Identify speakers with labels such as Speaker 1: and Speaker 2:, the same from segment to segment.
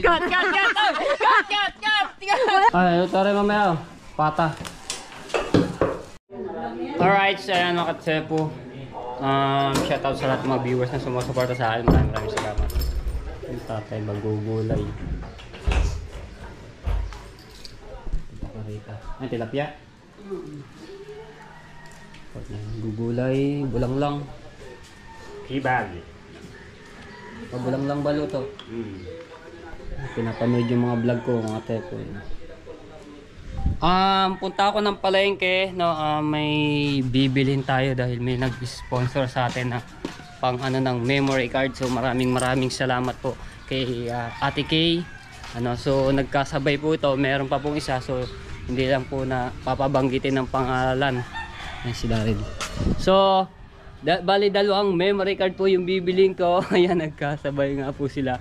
Speaker 1: Cut! Ay, ito rin mamaya. Pata. Alright, so ayan mga katsepo. Shoutout sa lahat ng mga viewers na sumusuporta sa akin. Maraming salamat. Yung tatay magugulay. Ay, tilapia. Gugulay, bulang lang.
Speaker 2: Kibag.
Speaker 1: Bulang lang baluto. Pinapanood yung mga vlog ko, mga tepo. Punta ako ng palengke, no, may bibilhin tayo dahil may nag-sponsor sa atin na pang ano ng memory card. So maraming salamat po kay Ate Kay. So nagkasabay po ito, meron pa pong isa, so hindi lang po na papabanggitin ng pangalan. Ayan si Daryl. So bali dalawang memory card po yung bibilhin ko. Ayan, nagkasabay nga po sila.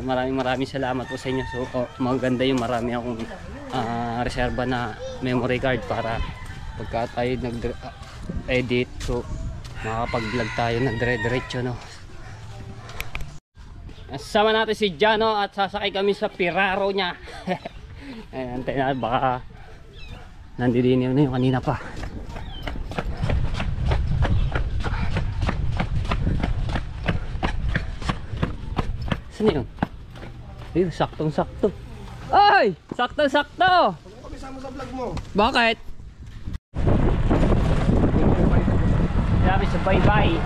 Speaker 1: Maraming salamat po sa inyo. So maganda yung marami akong reserva na memory card para pagka tayo nag-edit, so makakapag-vlog tayo ng dire-diretso, no. Sama natin si Jano at sasakay kami sa Piraro niya. Ayan, antayin natin, baka nandidiniw na yung kanina pa. Saan yun? Ayun, saktong-sakto. Ay! Saktong-sakto!
Speaker 3: Kami sama sa vlog mo.
Speaker 1: Bakit? Sabi sa bye-bye.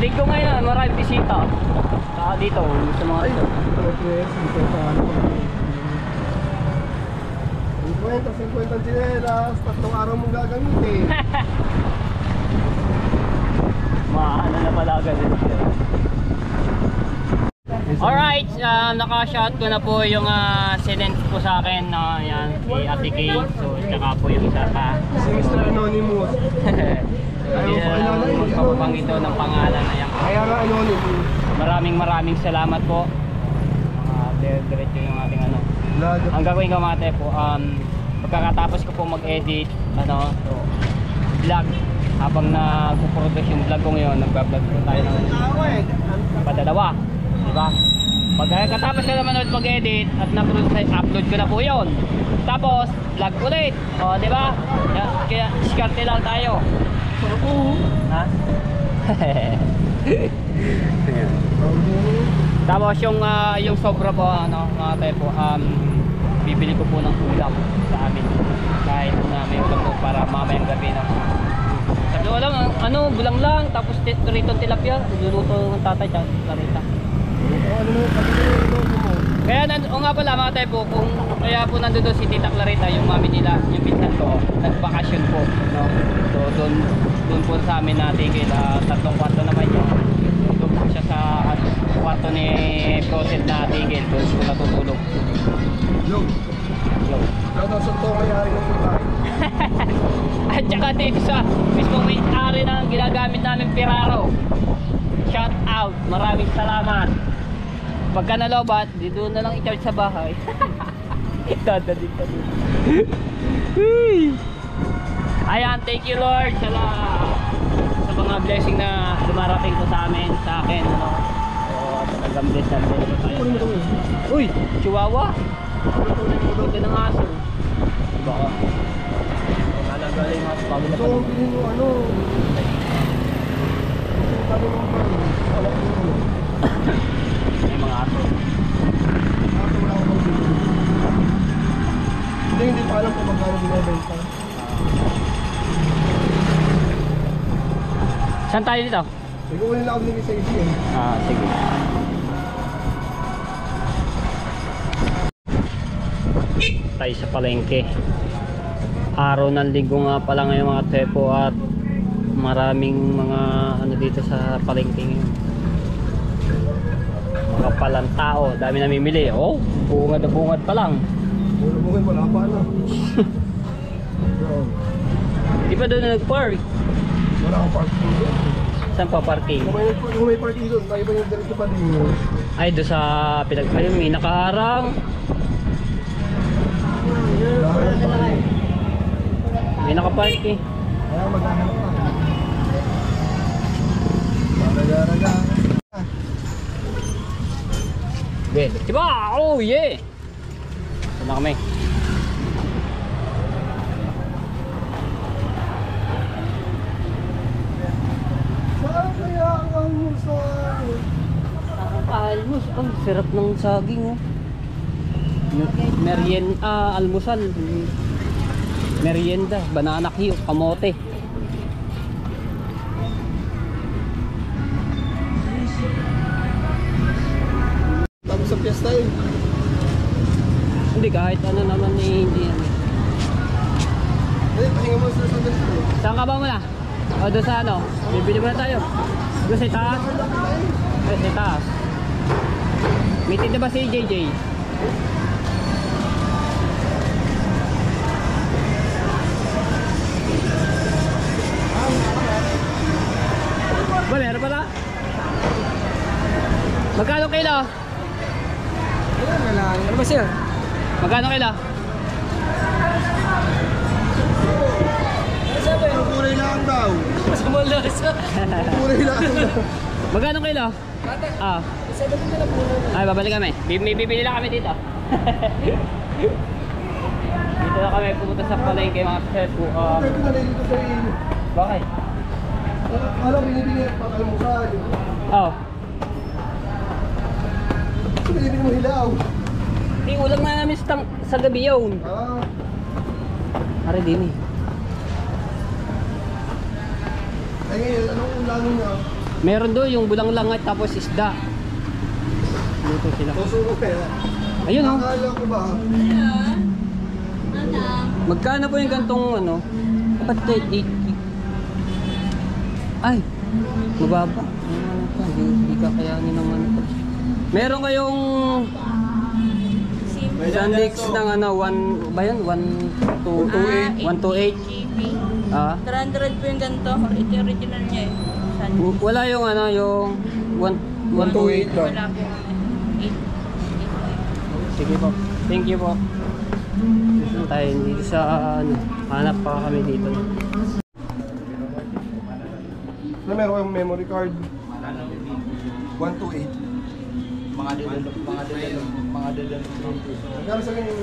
Speaker 1: Linggo ngayon, maraming bisita. Saka dito, sa mga ito.
Speaker 3: Ay, 50 ang chinelas, 3 araw mong gagamitin.
Speaker 1: Maano na pala agad. Alright, naka-shot ko na po yung sinend po sa akin, yan, si Ate Kay. So, tsaka po yung isa pa.
Speaker 3: Si Mr. Anonymous.
Speaker 1: Hindi na magpapapang ito ng pangalan na yan.
Speaker 3: Kaya nga Anonymous.
Speaker 1: Maraming salamat po. Diretso yung ating ano. Ang gagawin ko mga po, pagkakatapos ko po mag-edit, so, vlog. Habang nagpo-produce yung vlog ko ngayon, nagba-vlog po tayo ng padalawa, diba? Pagkatapos ko naman ulit mag-edit at na-upload ko na po yun. Tapos, vlog ulit, diba? Kaya diskarte lang tayo. Ha? Tapos yung sobra po, mga tayo po, bibili ko po ng ulam sa amin. Kahit na may ulam po para mamayang gabi na. Sabi ko lang, bulang lang, tapos rito tilapia, luluto ng tatay dyan, Clarita. Kaya nga pala mga tayo po, kaya po nandun si Tita Clarita, yung mami nila, yung pinsan ko, nagbakasyon po, no? So doon po sa amin natin, 3 kwarto naman yun. Doon po siya sa kwarto ni Proset na tigil, doon po natutulog.
Speaker 3: Yo. Sa to kaya rin ang tayo.
Speaker 1: At saka dito sa mismong may-ari na ginagamit namin Piraro. Shout out, maraming salamat. Pagka nalobat, dito na lang i-charge sa bahay. Dadaling ka dito. Ayan, thank you Lord sa mga blessing na dumarating ko sa amin, sa akin, So, talagang bless na bless tayo. Uy, chihuahua. Ito ng aso. Baka nalagaling mas bago na pala. May mga aso.
Speaker 3: Hindi pa alam kung magkano binibenta.
Speaker 1: Saan tayo dito?
Speaker 3: Siguro nila ako nila sa isi.
Speaker 1: Sige. Tayo sa palengke. Araw ng linggo nga pala ngayon mga tepo, at maraming mga dito sa palengke ngayon. Mga palang tao, dami namimili. Bungad pa lang.
Speaker 3: Bungad wala pa na.
Speaker 1: Di pa doon nag-park?
Speaker 3: Wala akong parking doon.
Speaker 1: Saan pa parking?
Speaker 3: Kung may parking doon, tayo ba yung diretso pa din?
Speaker 1: Ay, doon sa ayun, may nakaharang. May nakapark eh.
Speaker 3: Kaya maghahanap pa.
Speaker 1: Diba? Oh yeah! Ito na kami.
Speaker 3: Saan kaya ang almusal?
Speaker 1: Almus. Oh, sarap ng saging oh. Almusal. Merienda, banana Q, kamote.
Speaker 3: Tapos sa piyesta eh.
Speaker 1: Hindi, kahit ano naman eh, hindi yan.
Speaker 3: Pahinga mo sa sandals ko.
Speaker 1: Saan ka ba muna? O doon sa ano? Bibili muna tayo. Doon sa taas? Sa taas. Meeting na ba si JJ? Ba, meron pala? Magkano kilo?
Speaker 3: Ano ba siya?
Speaker 1: Magkano kilo?
Speaker 3: Kulay lang daw. Kulay lang daw.
Speaker 1: Magkano kilo? Ah. Ay, babalik kami. May bibili lang kami dito. Dito na kami pumunta sa palengke mga chef.
Speaker 3: Pwede na rin dito sa iyo.
Speaker 1: Bakit?
Speaker 3: Alam, binibigyan pang almusal.
Speaker 1: Oh.
Speaker 3: Binibigyan mo hilaw.
Speaker 1: Di ulam na namin sa gabi yun.
Speaker 3: Ah,
Speaker 1: Pare din eh.
Speaker 3: ay ngayon, anong ulan niya?
Speaker 1: Meron doon yung bulang langat tapos isda. Luto sila.
Speaker 3: Susuko kaya.
Speaker 1: Ayun oh.
Speaker 3: Akala ko ba?
Speaker 1: Magkano po yung gantong ano? Dapat 8. Ay, mababa. Hindi kakayanin naman ito. Meron kayong sandix ng ano, 1 ba yun? 128? 128? Ah?
Speaker 4: 300 po yung ganito. Ito yung original niya eh. Sandwich.
Speaker 1: Wala yung ano, yung
Speaker 3: 128 lang.
Speaker 4: Wala po. 8.
Speaker 1: Sige po. Thank you po. Tayo dito sa ano, hanap pa kami dito.
Speaker 3: Na meron kayong memory card. 128.
Speaker 5: Mga dadan.
Speaker 3: Magkano sa ganyan?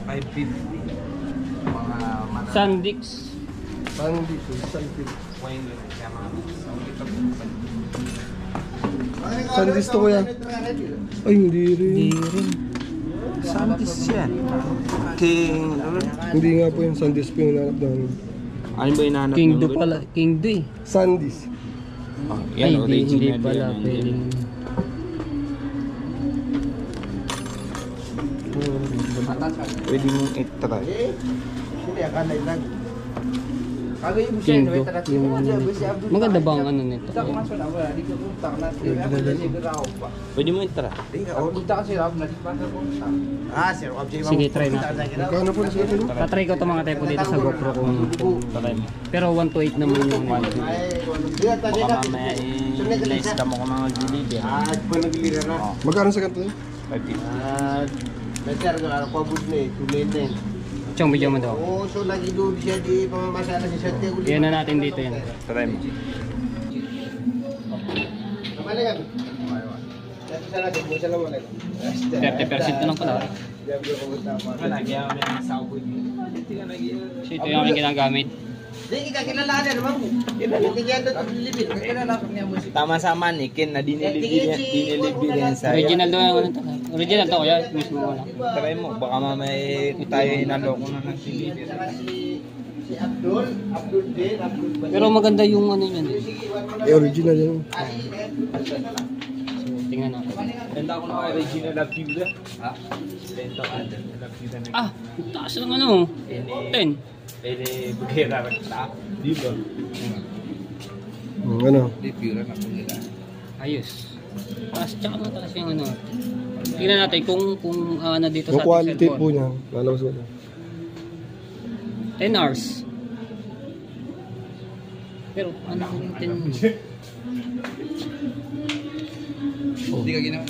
Speaker 3: 128.
Speaker 5: 550. Mga
Speaker 1: Sandix.
Speaker 3: Parang dito, salpil. Sandis to kuya. Ay, hindi rin.
Speaker 1: Hindi rin.
Speaker 5: Sandis yan. King...
Speaker 3: Hindi nga po yung sandis po yung nanap namin.
Speaker 5: Ano ba yung nanap?
Speaker 1: King Do pala. King Do eh.
Speaker 3: Sandis.
Speaker 1: Ay, hindi pala. Pwedeng...
Speaker 5: Pwede mong i-try.
Speaker 1: King Do. Yung ano nito. Maganda ba ang ano nito?
Speaker 5: Pwede mo i-try.
Speaker 1: Sige, try natin.
Speaker 3: Magkano po na sa ganyan?
Speaker 1: Tatry ko ito mga tempo dito sa GoPro kung try mo. Pero 128 naman yung 128.
Speaker 5: Baka mamaya i-place ka mo kung mga mag-deliver.
Speaker 3: Magkano sa ganito?
Speaker 5: 550.
Speaker 1: Chong, video mo daw.
Speaker 6: So lagi doon siya di pamamasala si Sante uli.
Speaker 1: Yan na natin dito yan.
Speaker 5: Try mo.
Speaker 6: Kamalingan. Dito sa lagi mo salamat alaikum.
Speaker 1: 30% na lang pala. So ito yung aming ginagamit.
Speaker 6: Di kita kilala naman mo. Hindi kaya doon libin. Kilala ko niya mo.
Speaker 5: Tama sa manikin na dinilibin sa
Speaker 1: Original daw yung ano to. Original to kuya. Mismo wala.
Speaker 5: Try mo. Baka mamaya tayo inaloko na ng deliver.
Speaker 6: Si Abdul din, Abdul ba?
Speaker 1: Pero maganda yung ano yan eh.
Speaker 3: Eh, original yan.
Speaker 1: So tingnan natin.
Speaker 5: Benta ko na original love you da. Ha? Benta ka na love you da.
Speaker 1: Ah, taas ng ano. 10.
Speaker 5: Pwede bugera ka. Di ba?
Speaker 3: Ano?
Speaker 1: Ayos. Taas tsaka mataas yung ano. Tingnan natin kung ano dito
Speaker 3: Yung
Speaker 1: sa
Speaker 3: quality
Speaker 1: ating
Speaker 3: po
Speaker 1: cellphone.
Speaker 3: niya. Lalabas ko na.
Speaker 1: 10 hours. Pero ano yung 10?
Speaker 5: Hindi ka ginawa.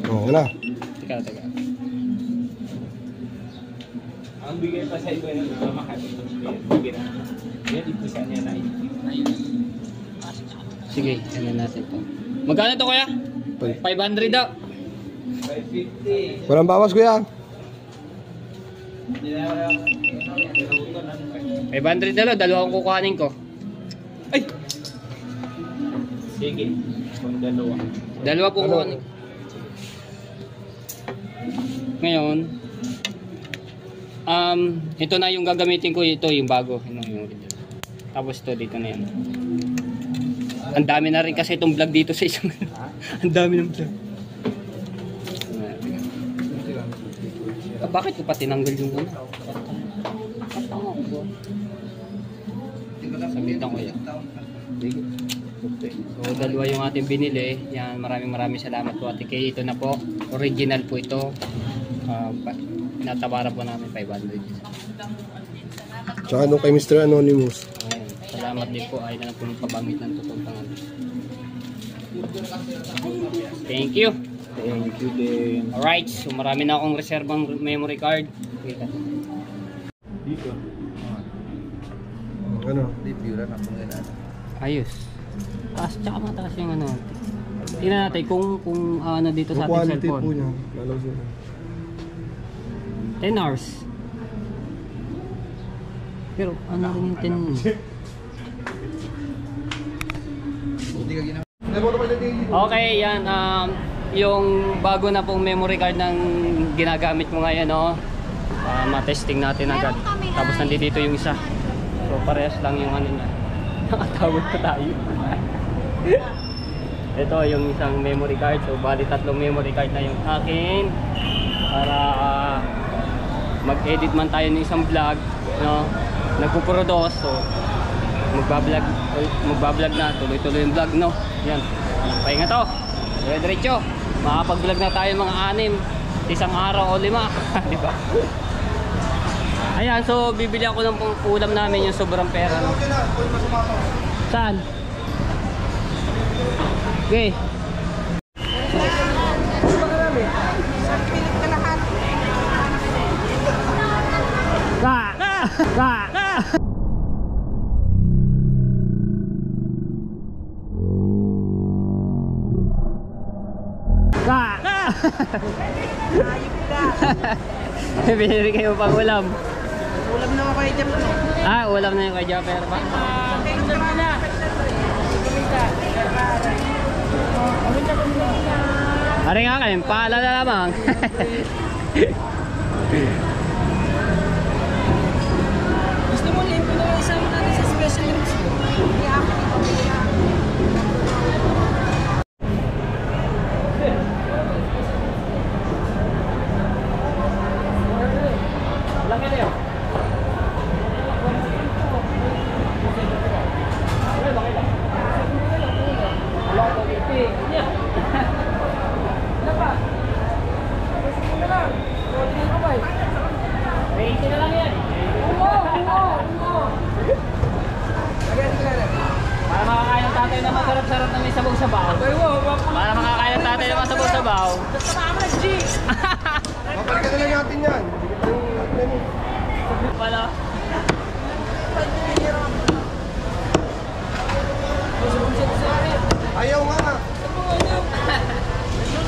Speaker 3: Oo, wala.
Speaker 1: Teka.
Speaker 5: Ang bigay pa sa iba yun, makakapit ng bigay na. Yan, dito sa niya na
Speaker 1: Ayos. Sige, tingnan natin to. Magkano to kuya? 500 daw.
Speaker 5: 550.
Speaker 3: Walang bawas, kuya.
Speaker 1: 500 daw, dalawang kukuhanin ko. Ay!
Speaker 5: Sige. Kung dalawa.
Speaker 1: Dalawa kukuhanin ko. Ngayon, ito na yung gagamitin ko. Ito yung bago. Tapos ito, dito na yan. Ang dami na rin kasi itong vlog dito sa isang. Ang dami ng vlog. Bakit ko pa tinanggal yung ano? Sabitan ko yan. So dalawa yung ating binili. Yan, maraming salamat po Ate Kay. Ito na po. Original po ito. Natabara po namin 500.
Speaker 3: Tsaka nung kay Mr. Anonymous.
Speaker 1: Ayan. Salamat din po. Ay na po yung pabangit ng totoong pangalan. Thank you.
Speaker 5: Thank you din.
Speaker 1: Alright, so marami na akong reservang memory card.
Speaker 5: Dito.
Speaker 3: Ano?
Speaker 1: Ayos. Taas, tsaka mataas yung ano. Tingnan natin kung ano dito sa ating
Speaker 3: Quality po
Speaker 1: cellphone.
Speaker 3: niya. Lalaw sila.
Speaker 1: 10 hours. Pero ano rin yung 10? Okay, yan. Yung bago na pong memory card ng ginagamit mo ngayon, no? Ma-testing natin agad. Tapos nandito yung isa. So parehas lang yung ano niya. Nakatawag pa tayo. Ito yung isang memory card. So bali 3 memory card na yung akin. Para mag-edit man tayo ng isang vlog, no? Nagpo-produce. So magbablog na. Tuloy-tuloy yung vlog, no? Yan. Pahinga to. Diretso. Makapag-vlog na tayo mga 6. Isang araw o 5. Diba? Ayan, so bibili ako ng ulam namin yung sobrang pera. No? Saan? Okay. Binili kayo pang ulam.
Speaker 6: Ulam na ako kay Jam.
Speaker 1: Ulam na yung kay Japper ba? Ari nga kayo, paalala lamang.
Speaker 6: Gusto mo limpyo na isang natin sa special needs?
Speaker 1: Para makakain ng tatay na masarap-sarap na may sabaw-sabaw. Para makakain ng tatay na masabaw-sabaw.
Speaker 3: Babalikan na lang natin yan.
Speaker 1: Wala.
Speaker 3: Ayaw nga.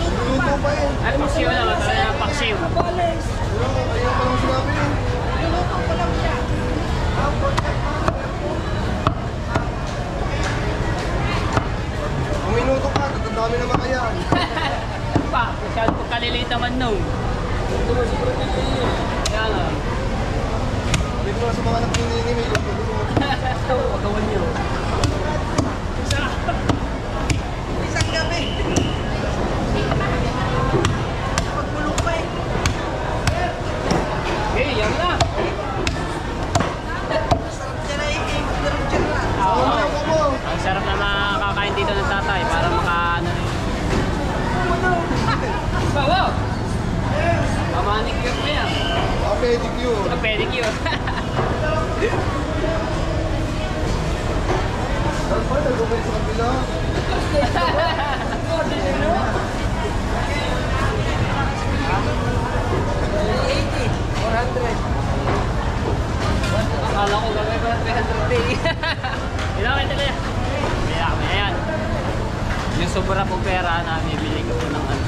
Speaker 3: Luluto pa yun.
Speaker 1: Ano mo siya na? Talaga ng paksiw.
Speaker 3: Ayaw pa lang sinabi yun. Kung minuto ka, tatandami naman kaya.
Speaker 1: Pa, masyado po kalilita man no. Kaya nga.
Speaker 3: Dito na sa mga anak ni Nini.
Speaker 1: Pagkawan niyo.
Speaker 6: Isang gabi. Pagpulong pa eh.
Speaker 1: Okay, yan na.
Speaker 6: Sarap dyan ay magdarong dyan na.
Speaker 1: Ang sarap na makakain dito ng tatay para maka wow! Mamanicure na yan.
Speaker 3: Pedicure.
Speaker 1: Pedicure.
Speaker 3: Ano ba? Nagumay sa kabila.
Speaker 1: Akala ko gagawin pa ng 300 day. Ilan kayo talaga? Kaya kami, ayan. Yung sobra po pera na bibili ko po ng ano.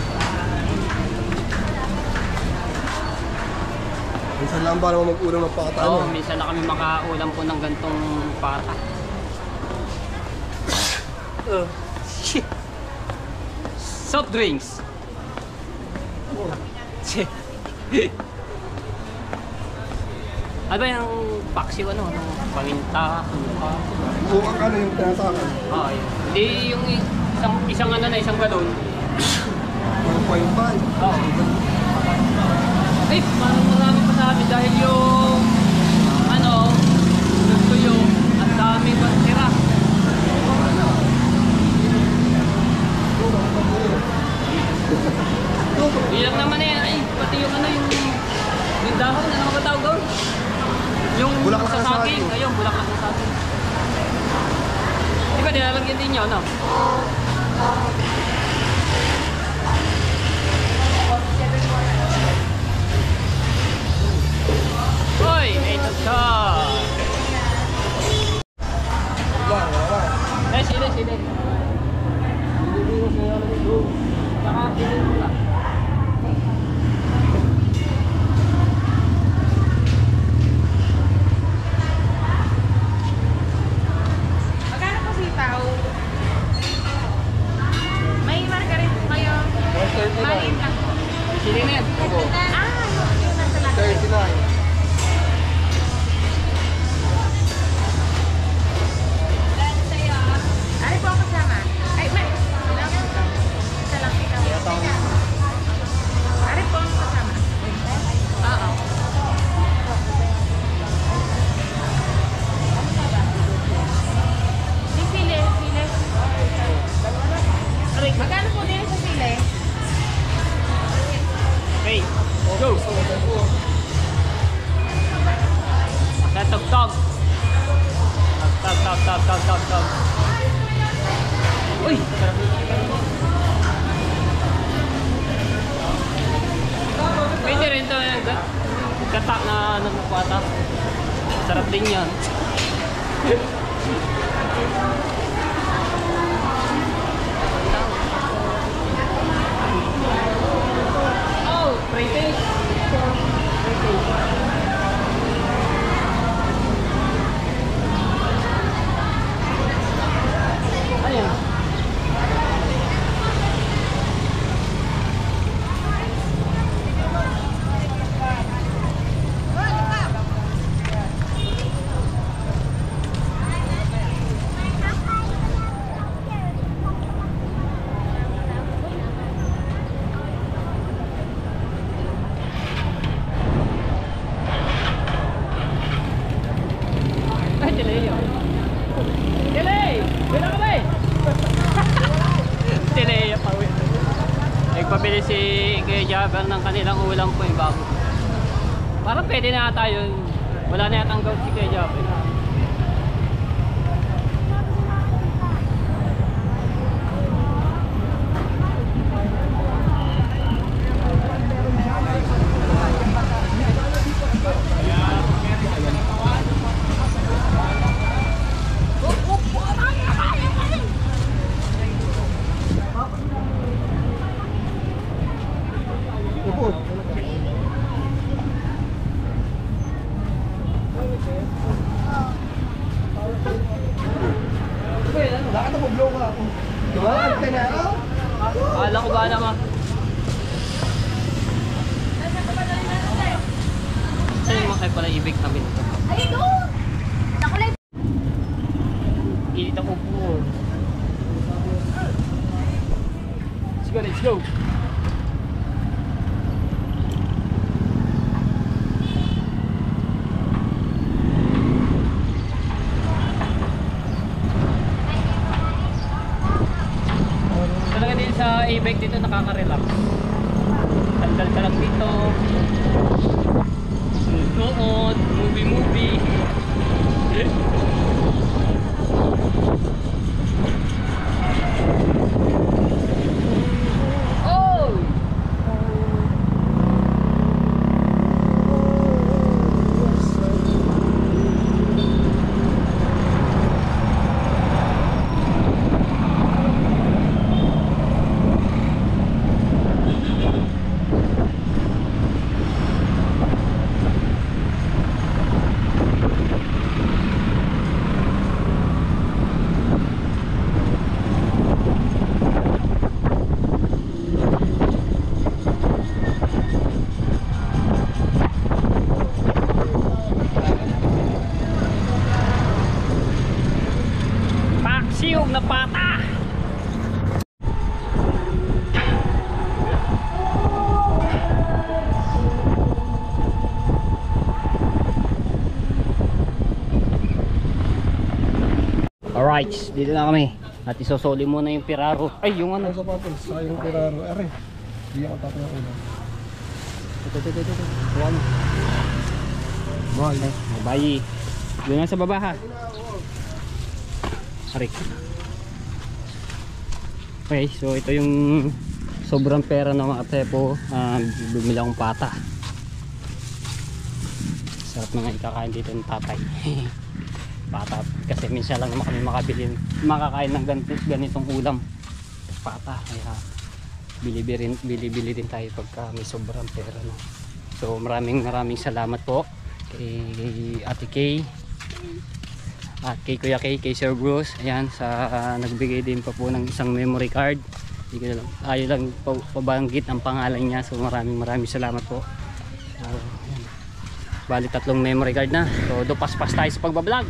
Speaker 3: Minsan lang ba naman mag-ulam ng pata?
Speaker 1: Oo, minsan na kami makaulam po ng gantong pata. Shit. Soft drinks. Shit. Ano ba yung paksiw ano? Paminta?
Speaker 3: Bukan ka na yung tinasakan.
Speaker 1: Oo, yun. Hindi yung isang ano na isang galon.
Speaker 3: 1.5.
Speaker 1: Oo. Ay, parang marami pa sa amin dahil yung ano, nagtuyo, ang dami pa tira. Ilang naman eh, ay, pati yung ano, yung dahon, ano ba tawag doon? Yung
Speaker 3: Bulaklak ng
Speaker 1: sa saging,
Speaker 3: saging.
Speaker 1: ayun, bulaklak ng saging. Di ba, nilalagyan din nyo, no? Hoy, may tagsa! Eh, sila. Saka, sila muna.
Speaker 4: Magkano po sitaw? May margarin po kayo. Maliit lang.
Speaker 1: Sila na yan.
Speaker 4: Yun nasa lahat.
Speaker 3: 39.
Speaker 4: Ano po ang kasama? Ay, may. Isa lang ikaw. Ano po ang kasama? Oo. Si sile. Magkano po din sa sile?
Speaker 1: Hey, go! Sa tugtog. Tug. Uy! Pwede rin ito yung gata na ano po ata. Sarap din yan. Oh, pretty. Ayan. Ay, delay yun. Delay! Wala ka ba eh? Delay pa uwi. Nagpabili si Kuya Jabber ng kanilang ulam po yung bago. Parang pwede na tayo. Wala na yatang gout si Kuya Jabber.
Speaker 3: Upo. Bakit na-blow ka ako? Tumalag ka na ako?
Speaker 1: Akala ko ba naman? Saan yung mga pala ibig namin ito?
Speaker 4: Ay, doon! Nakulay!
Speaker 1: Init ako po. Let's go! Talaga din sa e-bike dito nakaka-relax. Tandal ka lang dito. Nood, movie. Oh! Bilog na pata. Alright, dito na kami. At isosoli muna yung piraro. Ay, yung ano.
Speaker 3: Ano sa patos? Sayang piraro. Ere. Hindi ako tatay ang ulo.
Speaker 1: Ito. Kuha mo.
Speaker 3: Bye.
Speaker 1: Bayi. Doon na sa baba ha. Arik. Okay, so ito yung sobrang pera ng mga tepo. Bumili akong pata. Sarap na nga ikakain dito ng tatay. Pata. Kasi minsan lang naman kami makakain ng ganitong ulam. Pata. Kaya bili-bili din tayo pagka may sobrang pera. No? So maraming salamat po kay Ate Kay at kay Kuya Kay, kay Sir Bruce, ayan, sa nagbigay din pa po ng isang memory card. Ayaw lang pabanggit ang pangalan niya, so maraming salamat po. So, ayan. Bali 3 memory card na, so paspas tayo sa pagbablog.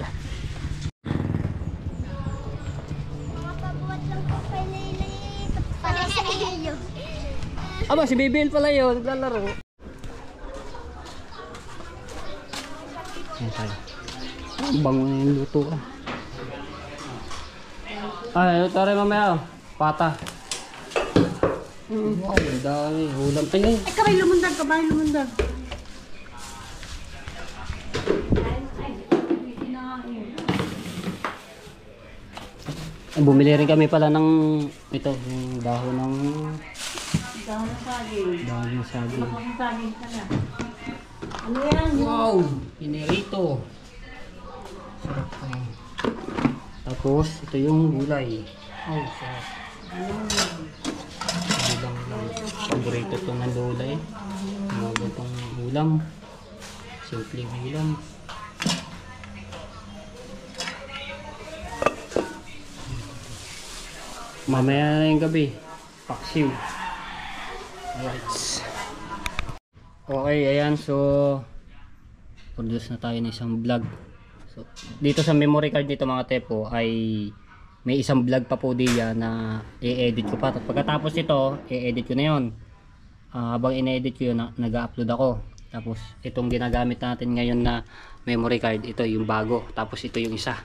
Speaker 1: Aba, si Bibil pala yun, naglalaro. Ayan tayo. Bango na yung luto ah. Ay, luto rin mamaya. Pata. Wow, ang dami. Ulam. Ay.
Speaker 4: Kabay lumundag.
Speaker 1: Bumili rin kami pala ng ito, yung dahon ng saging.
Speaker 4: Ano yan?
Speaker 1: Wow! Pinirito. Sarap pa. Tapos, ito yung gulay. Oh, sarap. Ulam lang. Paborito ito ng lola eh. Mga itong ulam. Simpleng ulam. Mamaya na yung gabi. Paksiw. Alright. Okay, ayan. So, produce na tayo ng isang vlog. So, dito sa memory card nito mga tepo ay may isang vlog pa po diya na i-edit ko pa. Pagkatapos ito, i-edit ko na yun. Habang in-edit ko yun, nag-upload ako. Tapos, itong ginagamit natin ngayon na memory card, ito yung bago. Tapos, ito yung isa.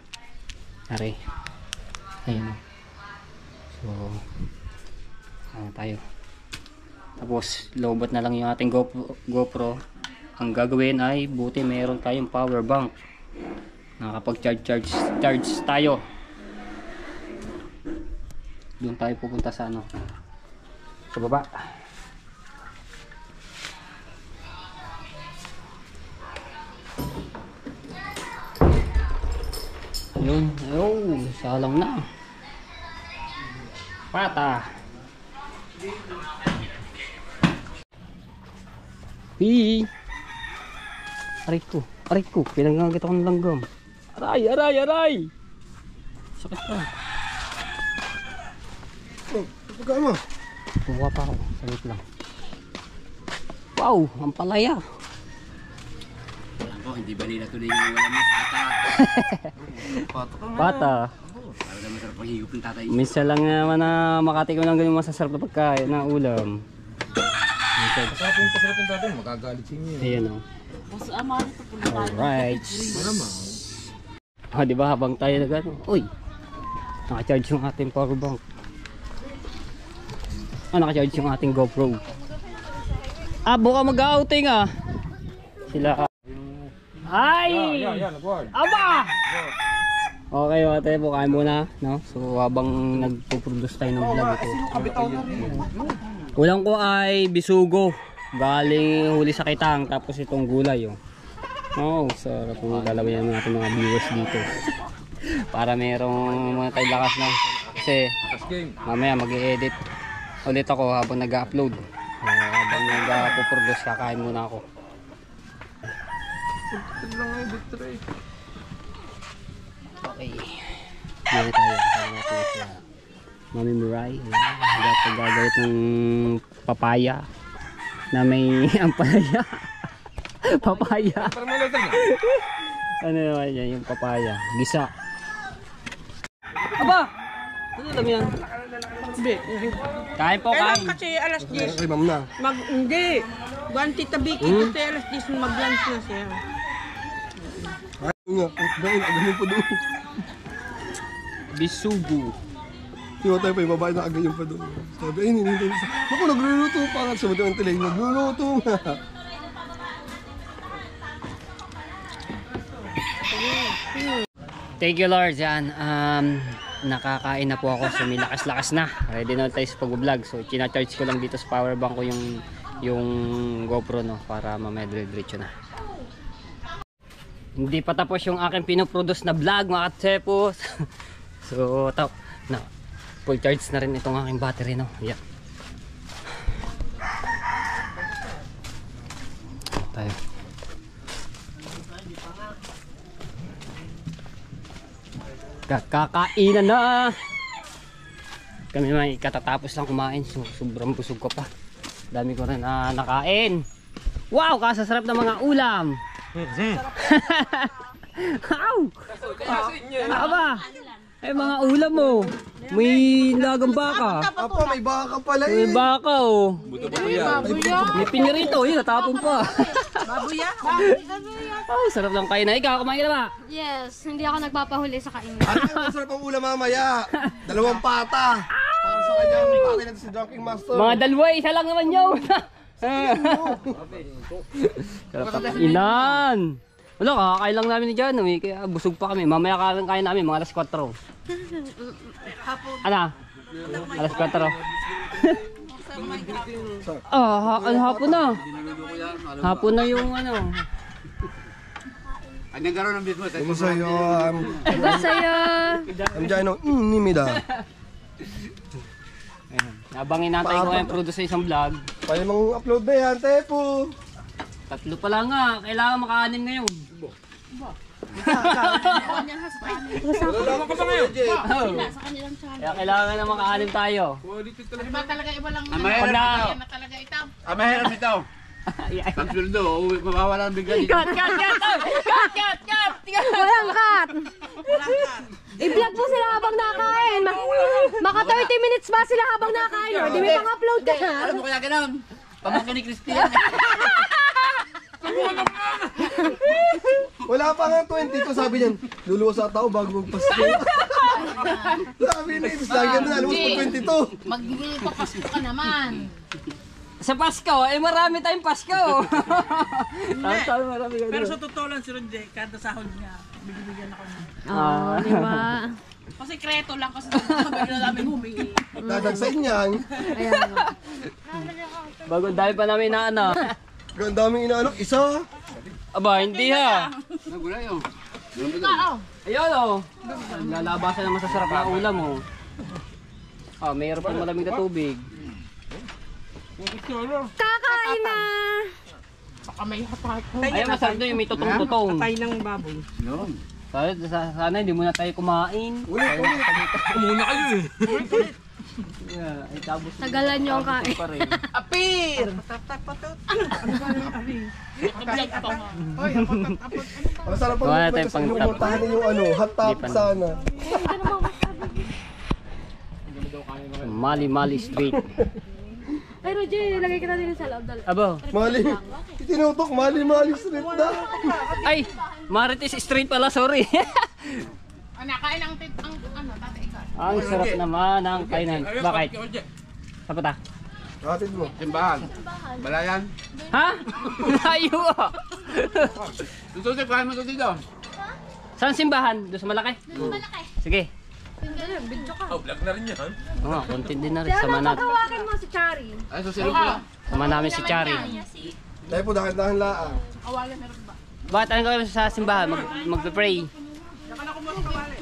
Speaker 1: Aray. Ayan. So, ayan tayo. Tapos lobot na lang yung ating GoPro. Ang gagawin ay buti meron tayong power bank. Nakakapag-charge tayo. Doon tayo pupunta sa ano, sa baba. Ayun, salang na. Pata. Aray ko, pinangangit ako ng langgam. Aray! Sakit pa.
Speaker 3: Oh, pagkaan mo.
Speaker 1: Buka pa ako, sakit lang. Wow, ang palaya.
Speaker 6: Ako, hindi ba nila tuloy yung wala mo?
Speaker 1: Pata.
Speaker 6: Para naman sarap paghigop ng tatay.
Speaker 1: Minsan lang naman na makatikom ng ganyan masasarap na pagkain na ulam.
Speaker 3: Pasarap yung tatay, magagalit sa inyo.
Speaker 1: Ayan o.
Speaker 4: Mas ama ito po na tayo.
Speaker 1: Alright.
Speaker 3: Malamang.
Speaker 1: Diba habang tayo na gano'n? Uy! Naka-charge yung ating power bank. Naka-charge yung ating GoPro. Buka mag-outing sila. Ay!
Speaker 3: Yan, nag-word.
Speaker 1: Aba! Okay mga tepo, kain muna, no? So habang nagpo-produce tayo ng vlog ito. Ulam ko ay bisugo. Galing huli sa kitang, tapos itong gulay sarap po. Lalawin natin mga viewers dito. Para merong mga tayo lakas na. Kasi mamaya mag-i-edit ulit ako habang nag-upload. Habang nag-produce, kakain muna ako. Okay. Dito tayo. Kasama natin sa Mami Mirai. Gagawit ng papaya na may ampalaya. Papaya. Ano naman yan, yung papaya. Gisa. Aba! Ano alam yan?
Speaker 4: Hindi.
Speaker 1: Kain po,
Speaker 4: Kailan
Speaker 1: kain.
Speaker 4: kasi alas 10.
Speaker 3: Kay ma'am na.
Speaker 4: Hindi. Guanti tabiki kasi alas 10 mag-lunch na siya.
Speaker 3: Ayun nga. Ganun pa doon.
Speaker 1: Bisugo.
Speaker 3: Yung tayo pa yung babae na agayon pa doon. Sabi, ay, ninintay niya. Naku, nagluluto pa nga. Sabi doon ang tilig, nagluluto nga.
Speaker 1: Thank you Lord. Yan. Nakakain na po ako. So may lakas-lakas na. Ready na tayo sa pag-vlog. So china-charge ko lang dito sa power bank ko yung GoPro, no, para mamaya diretso na. Hindi pa tapos yung aking pinoproduce na vlog, mga katsepos. So na full charge na rin itong aking battery, no. Yeah. Tayo. Kakainan na. Kami may katatapos lang kumain, so sobrang busog ko pa. Dami ko rin nakain. Wow, kasasarap ng mga ulam. Wow! Aba, ay mga ulam mo. May lagang baka.
Speaker 3: Apo, may baka pala
Speaker 1: May
Speaker 3: eh.
Speaker 1: baka oh. May pinirito, yun, natapon pa.
Speaker 4: Babuya?
Speaker 1: Oh, sarap lang kain na. Ikaw, kumain ka na ba?
Speaker 7: Yes, hindi ako nagpapahuli sa kainan.
Speaker 3: Ano, masarap ang ulam mamaya. 2 pata. Para sa kanyang pati natin si Dunking Master.
Speaker 1: Mga dalawa, isa lang naman yun. Sarap ang inan. Wala, kakakain lang namin ni John. Kaya busog pa kami. Mamaya kain namin, mga alas 4. Ano? Alas 4. Hapon na. Hapon na yung ano.
Speaker 6: Anong garo ng business?
Speaker 3: Ano sa'yo?
Speaker 7: Diba sa'yo?
Speaker 3: Amdyan, nimida.
Speaker 1: Nabangin natin ko yung produce sa isang vlog.
Speaker 3: Pwede mong upload na yan, Tepo.
Speaker 1: 3 pa lang nga. Kailangan maka-anim ngayon. Kaya kailangan na maka-anim tayo. Pag na...
Speaker 6: Mahirap ito. Pagsuldo, mawawala ng bigla dito.
Speaker 1: Cut!
Speaker 7: Walang cut! I-vlog mo sila habang nakain. Maka 30 minutes ba sila habang nakain? O, di may pang-upload ka na.
Speaker 6: Alam mo kaya ganun? Pamangkin ni Christian.
Speaker 3: Wala pa nga 22, sabi niyan. Luluwas sa tao bago magpasko. Sabi na, ibig lagi na, luluwas pa 22.
Speaker 8: Magpapasko ka naman.
Speaker 1: Sa Pasko, marami tayong Pasko. Marami
Speaker 4: Pero sa totoo lang si Ronje, kada sahod niya, bigyan ako niya.
Speaker 7: Oo, di ba?
Speaker 8: Kasi kreto lang kasi bigla namin humingi.
Speaker 3: Dadagsain niyan.
Speaker 7: Ayan nga.
Speaker 1: Bago dahil pa namin na ano.
Speaker 3: Ang daming inaanok, isa.
Speaker 1: Aba, hindi ha.
Speaker 6: Nagulay yun.
Speaker 1: Ayun oh. Lalabasan ng masasarap na ulam oh. Mayroon pang malamig na tubig.
Speaker 7: Kakain na!
Speaker 8: Baka may hapat.
Speaker 1: Ayun, masarap doon yung may tutong-tutong.
Speaker 4: Patay ng baboy.
Speaker 1: Sana hindi muna tayo kumain.
Speaker 3: Kumuna kayo eh.
Speaker 1: Ay, tapos
Speaker 7: Tagalan nyo ang kain.
Speaker 1: pa rin.
Speaker 6: Apir!
Speaker 3: Masarap
Speaker 1: Wala
Speaker 3: ang
Speaker 1: tayong pang-tap.
Speaker 3: Inumuntahan yung ano, hot top sana.
Speaker 1: Mali Street.
Speaker 7: Ay, Roger, lagay kita din sa loob.
Speaker 1: Abo.
Speaker 3: Mali. Tinutok, mali street na.
Speaker 1: Ay, Marites Street pala, sorry.
Speaker 8: Nakain ang ano, tate ikaw.
Speaker 1: Ang sarap naman ng kainan. Bakit? Saan ta?
Speaker 3: Hatid mo.
Speaker 6: Simbahan. Balayan.
Speaker 1: Ha? Layo ah.
Speaker 6: Susunod, kaya mo ito dito.
Speaker 1: Saan simbahan? Doon sa malaki?
Speaker 7: Doon malaki.
Speaker 1: Sige.
Speaker 7: Video ka.
Speaker 1: Oo, konti din na rin.
Speaker 7: Kaya
Speaker 1: Sama natin.
Speaker 7: tatawakin mo si Chari.
Speaker 6: Ay, susunod ko lang.
Speaker 1: Sama namin si Chari.
Speaker 3: Dahil po, dahan-dahan laang.
Speaker 1: Bakit ano kami sa simbahan? Magpe-pray.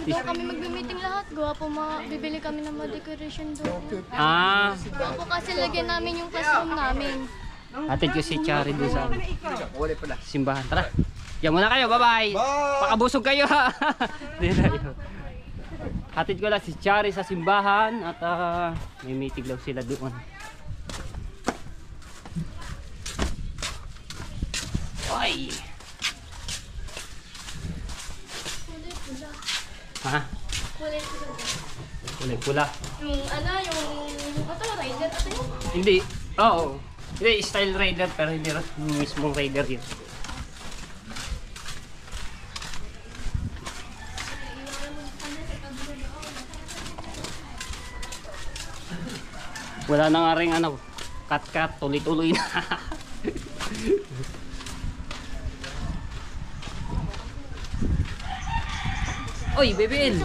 Speaker 7: Kaya kami magbe-meeting lahat. Gawa po bibili kami ng mga decoration doon.
Speaker 1: Ah,
Speaker 7: Gawa po kasi lagyan namin yung classroom namin.
Speaker 1: hatid ko si Chari doon sa simbahan. Tara. Diyan muna kayo. Bye-bye.
Speaker 3: Bye!
Speaker 1: Pakabusog kayo ha. Di tayo. Hatid ko lang si Chari sa simbahan at may meeting daw sila doon. Ay! Ha?
Speaker 7: Kulay ko.
Speaker 1: Kulay pula.
Speaker 7: Yung ano, yung ito, rider ito yun.
Speaker 1: Hindi. Oo. Hindi, style Raider pero hindi yung mismong Raider yun. Wala na nga rin ano, cut tuloy-tuloy na. Oy, BBL!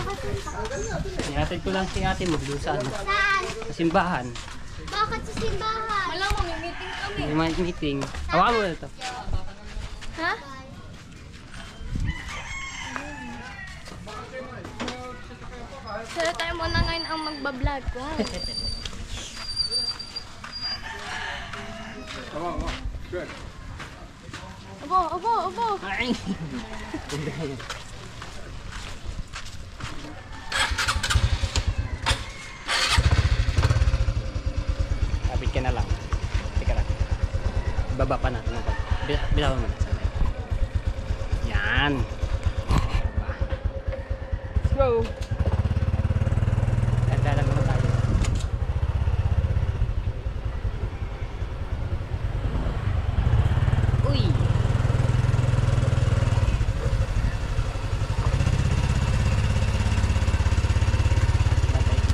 Speaker 1: Ihatid ko lang si ate mo doon sa ano, sa simbahan.
Speaker 7: Bakit sa simbahan? Wala mo, may meeting kami.
Speaker 1: May meeting. Hawakan mo na ito.
Speaker 7: Ha? Sila tayo muna ngayon ang magbablog ko. Abo.
Speaker 1: Ay! Kapit ka na lang. Teka lang. Baba pa natin. Bilawan mo na. Yan. Let's go. Dalang mo tayo. Uy!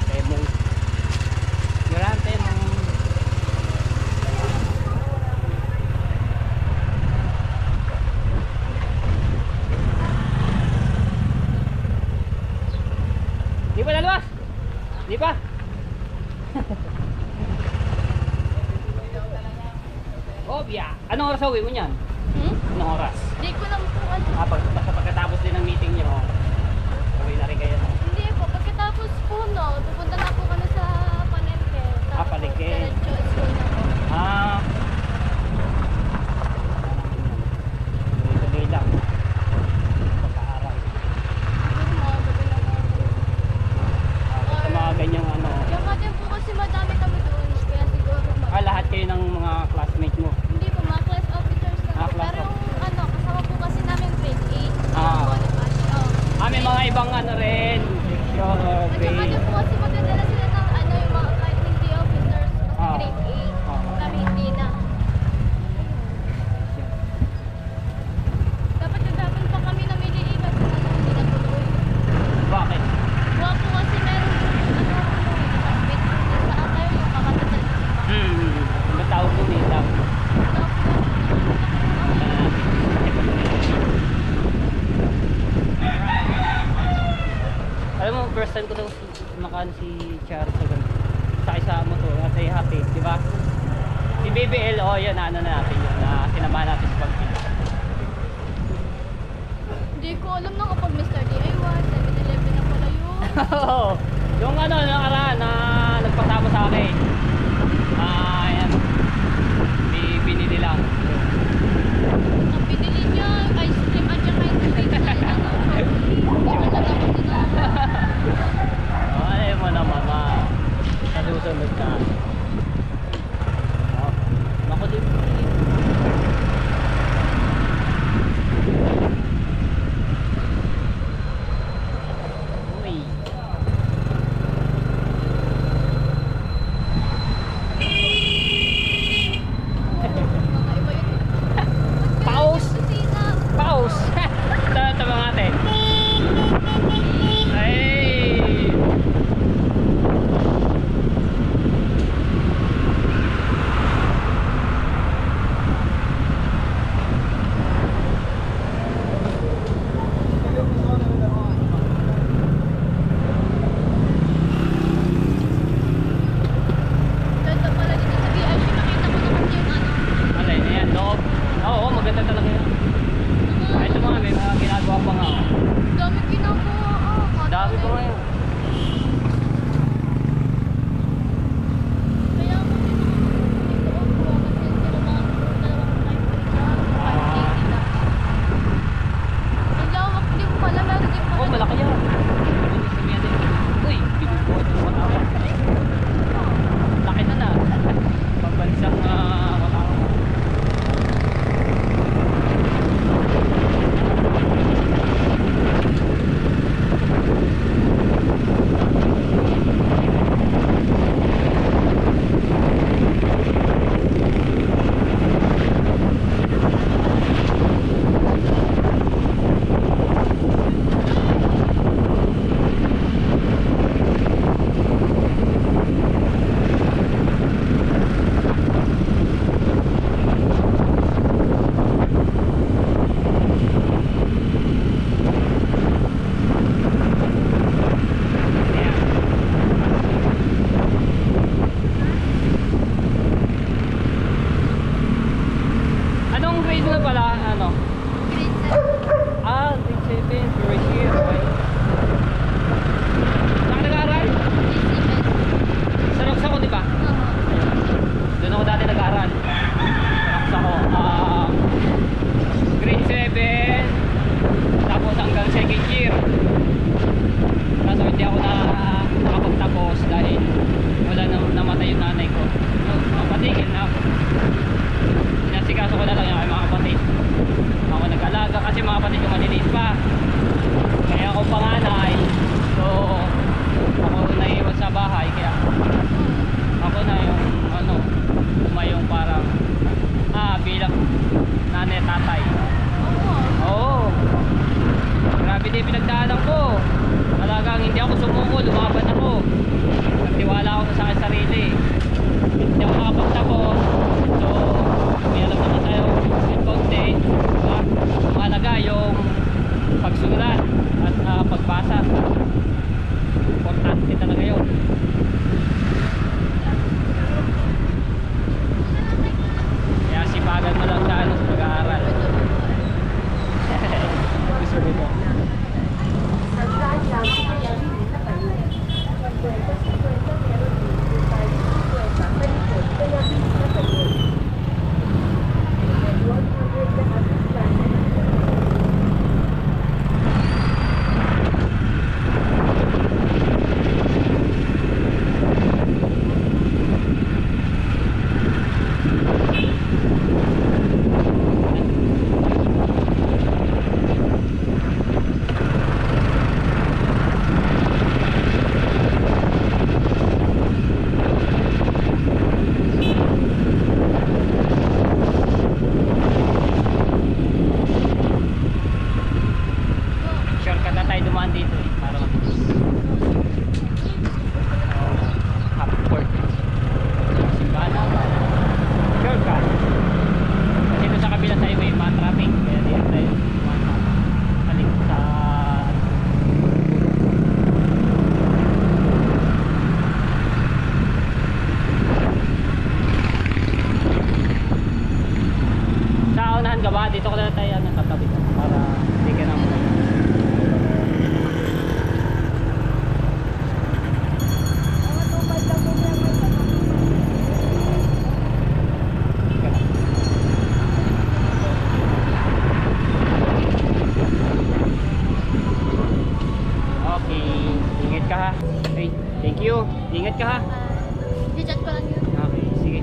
Speaker 1: Temong. Yuran, temong. Di pa naluwas? Di pa? Obya. Anong oras uwi mo niyan? Anong oras?
Speaker 7: Hindi ko lang po ano.
Speaker 1: Pagkatapos din ng meeting niyo, uwi na rin kayo.
Speaker 7: Hindi po, pagkatapos po no, pupunta na po kami sa Palengke.
Speaker 1: Palengke.
Speaker 7: Diretso school na po.
Speaker 1: Ah. Tuloy lang. Pagka-aral.
Speaker 7: Yung mga gabi na po.
Speaker 1: Sa mga ganyang ano.
Speaker 7: Yung natin po kasi madami kami doon, kaya siguro
Speaker 1: Lahat kayo ng mga classmate mo.
Speaker 7: Hindi po, mga class officers na po.
Speaker 1: Class
Speaker 7: Pero yung ano, kasama po kasi namin grade 8.
Speaker 1: Ah.
Speaker 7: Bonifacio.
Speaker 1: May mga ibang ano rin. Section or
Speaker 7: At saka
Speaker 1: grade.
Speaker 7: din po kasi magdadala sila ng ano, yung mga kahit hindi officers, kasi
Speaker 1: Ah.
Speaker 7: grade 8.
Speaker 1: Ah.
Speaker 7: Kami hindi na. Dapat nagdapan pa kami na mili kasi hindi na tuloy.
Speaker 1: Bakit?
Speaker 7: Huwag po kasi meron yung ano, classmate ko sa atay, yung kakatatal na si
Speaker 1: Ang tawag ko nila. Alam mo, first time ko daw makaan si Char sa ganun. Sakay sa motor at ay happy, di ba? Si BBL, yan, ano na natin yun, na sinamahan natin sa pagpila.
Speaker 7: Hindi ko alam na kapag Mr. DIY, 7-Eleven na pala yun.
Speaker 1: Oo. Yung ano, nakaraan na nagpasama sa akin. Ayan. Binili lang.
Speaker 7: Ang pinili niya, ice cream at saka yung tubig na ano. Hindi ko na dapat dinala.
Speaker 1: Ay mo na mama. Sa susunod na. Oh. Naku din. Uy.
Speaker 7: Mga iba yun.
Speaker 1: Pause.
Speaker 7: Kusina.
Speaker 1: Pause. Ito mga ate. Okay, ingat ka ha. Okay, thank you. Ingat ka ha.
Speaker 7: I-chat ko lang yun.
Speaker 1: Okay, sige.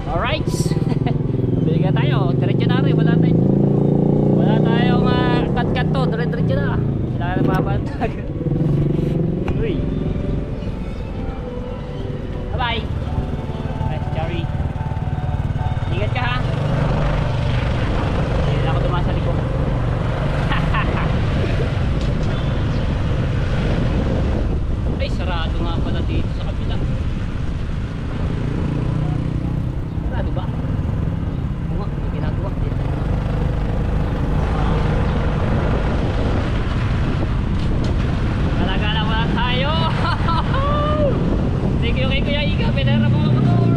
Speaker 1: Alright. Bili ka tayo. Diretso na rin. Wala tayong cut-cut to. Diretso na. Kailangan na mapapantag. Uy. Bye-bye. Ay, sorry. Ingat ka ha. Hindi na ako dumaan sa likod. Ay, sarado nga pala dito sa kabila. Sarado ba? Oo nga, may ginagawa dito. Gala-gala wala tayo. Thank you kay Kuya Iga, pinara mga motor.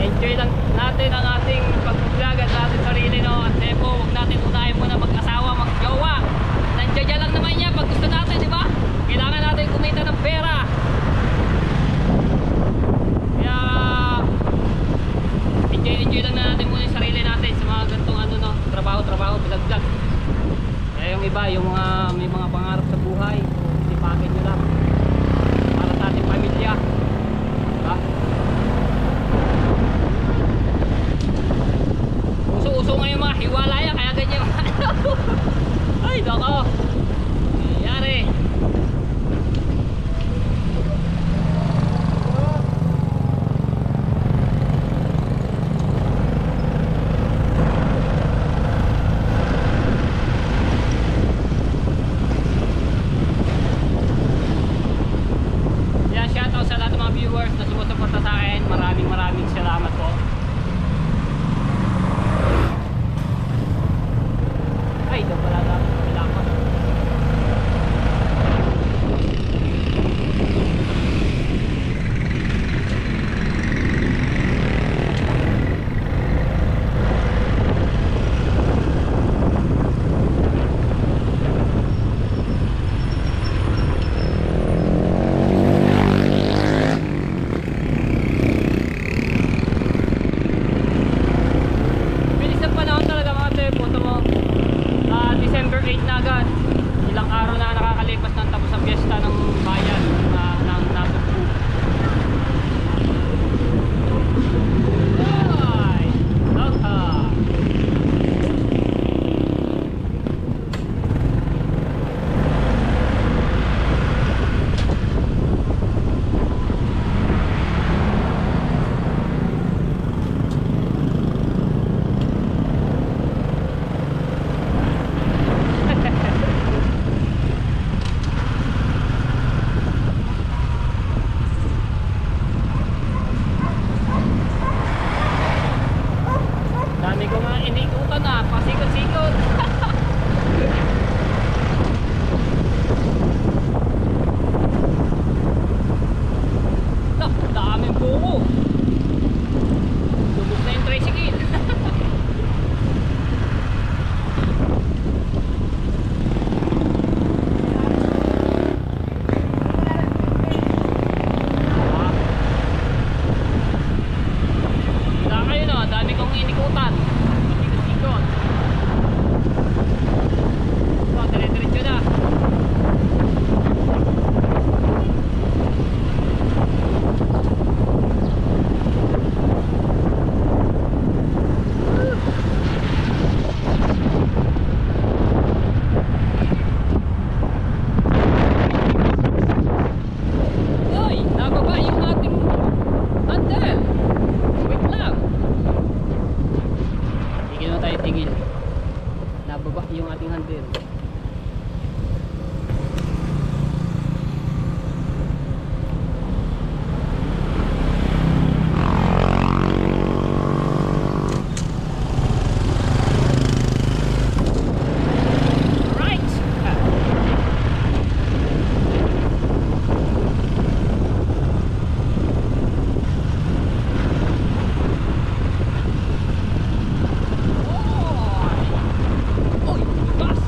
Speaker 1: Enjoy lang natin ang ating pag-vlog at ating sarili, no? At tempo, huwag natin unahin muna mag-asawa, mag-jowa. Nandiyan lang naman yan pag gusto natin, di ba? Kailangan natin kumita ng pera. Kaya enjoy lang natin muna yung sarili natin sa mga gantong ano, no? Trabaho, vlog. Kaya yung iba, yung mga may mga pangarap sa buhay, sipakin nyo lang para sa ating pamilya, diba? Uso ngayon mga hiwalaya, kaya ganyan. Ay, nako. Nangyayari. Yan, shoutout sa lahat ng mga viewers na sumusuporta sa akin. Maraming salamat po. Ay, doon pala dapat kailangan. Bilis ng panahon talaga mga te, punto mo. December 8 na agad. Ilang araw na nakakalipas ng tapos ang piyesta ng bayan ng Nasugbu. Ay! Laka! Dami ko nga inikutan na, pasikot-sikot. Daming buko. Lubog na yung tricycle. Wala kayo no, dami kong inikutan. Pasikot-sikot. So, dire-diretso na. Uy, nababa yung ating handle. Wait lang. Tigil na tayo, tigil. Nababa yung ating handle. Alright. Uy, bus.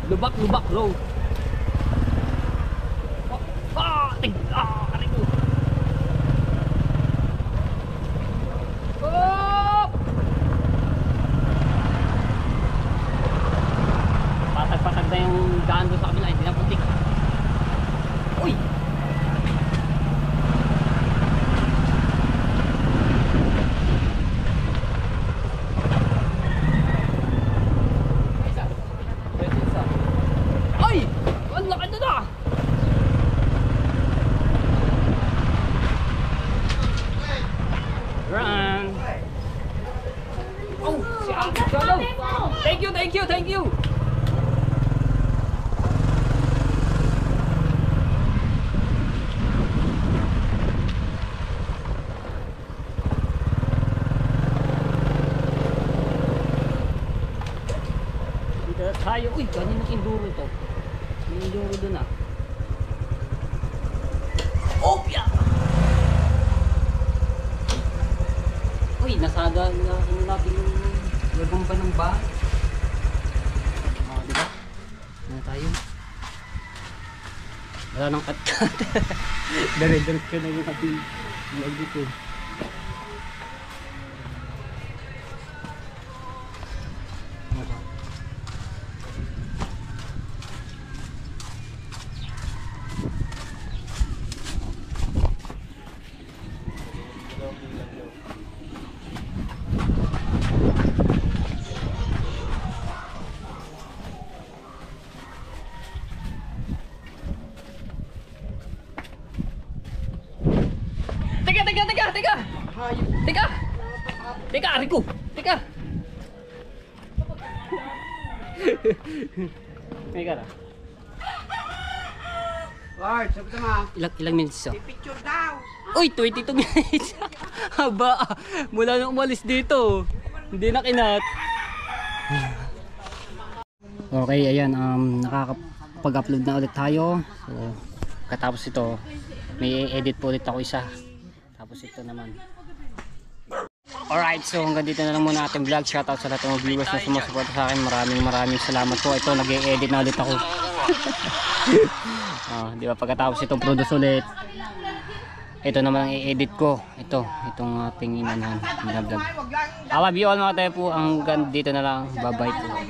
Speaker 1: Lubak road. Aray ko. Oh! Patag-patag na yung daan doon sa kabila, hindi na putik. Uy! Ay! Ang laki na na! Run! Oh! Si Ate Shallow! Thank you! Dito na tayo. Uy, kaninang enduro to. May enduro dun ah. Opya! Uy, nasaga na natin yung gagamba ng bahay. Diba? Ano tayo? Wala nang kat-kat. Dire-direct ka na yung ating vlog dito. Teka, Rico! Teka! Teka na.
Speaker 6: Lord, sabi ka ma.
Speaker 1: Ilang minutes so?
Speaker 4: Picture daw.
Speaker 1: Uy, 22 minutes! Haba! Mula nung umalis dito. Hindi na kinat. Okay, ayan. Nakakapag-upload na ulit tayo. So, katapos ito, may edit po ulit ako isa. Tapos ito naman. Alright, so hanggang dito na lang muna ating vlog. Shoutout sa lahat ng viewers na sumusuporta sa akin. Maraming salamat po. Ito, nag-e-edit na ulit ako. Di ba, pagkatapos itong produce ulit, ito naman ang i-edit ko. Itong ating inanan. Love you all mga tayo po. Hanggang dito na lang. Bye bye po.